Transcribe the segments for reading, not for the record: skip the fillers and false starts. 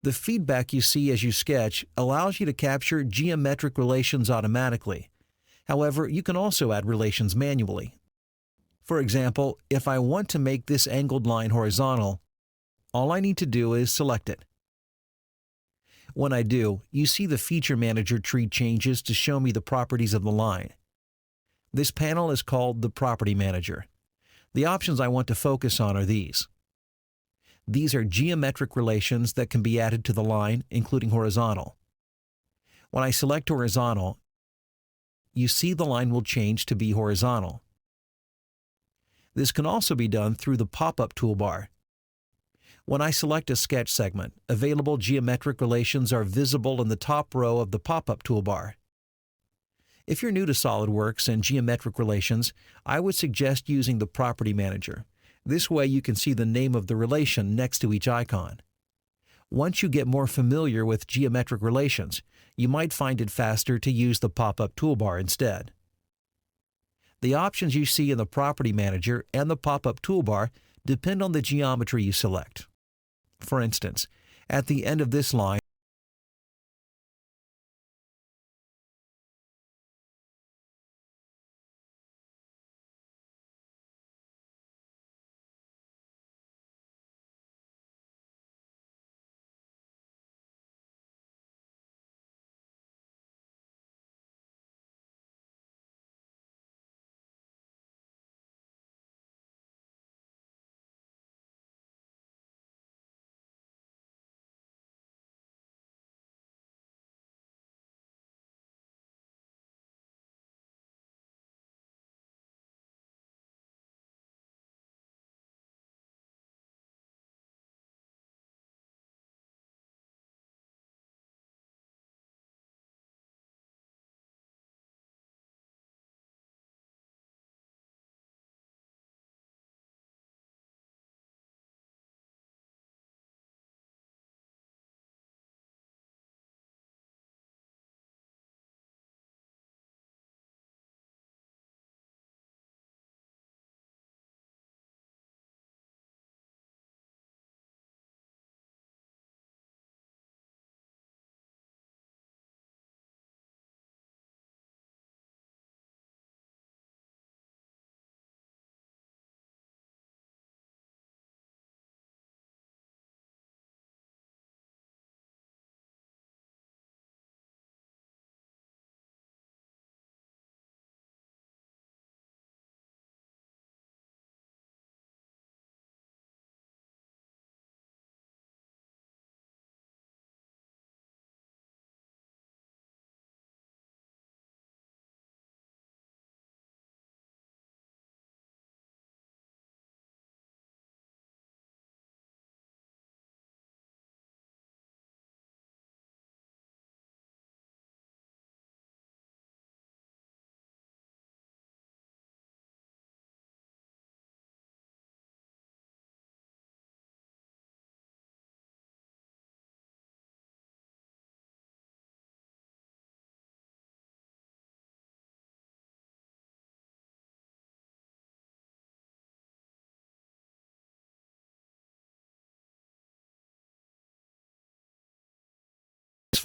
The feedback you see as you sketch allows you to capture geometric relations automatically. However, you can also add relations manually. For example, if I want to make this angled line horizontal, all I need to do is select it. When I do, you see the Feature Manager tree changes to show me the properties of the line. This panel is called the Property Manager. The options I want to focus on are these. These are geometric relations that can be added to the line, including horizontal. When I select horizontal, you see the line will change to be horizontal. This can also be done through the pop-up toolbar. When I select a sketch segment, available geometric relations are visible in the top row of the pop-up toolbar. If you're new to SolidWorks and geometric relations, I would suggest using the Property Manager. This way you can see the name of the relation next to each icon. Once you get more familiar with geometric relations, you might find it faster to use the pop-up toolbar instead. The options you see in the Property Manager and the pop-up toolbar depend on the geometry you select. For instance, at the end of this line,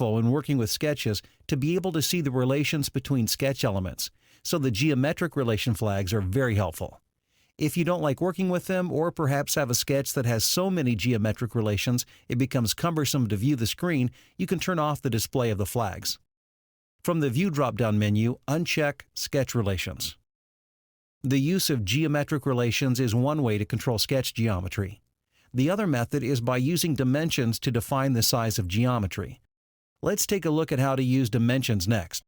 when working with sketches to be able to see the relations between sketch elements, so the geometric relation flags are very helpful. If you don't like working with them, or perhaps have a sketch that has so many geometric relations it becomes cumbersome to view the screen, you can turn off the display of the flags. From the View drop-down menu, uncheck Sketch Relations. The use of geometric relations is one way to control sketch geometry. The other method is by using dimensions to define the size of geometry. Let's take a look at how to use dimensions next.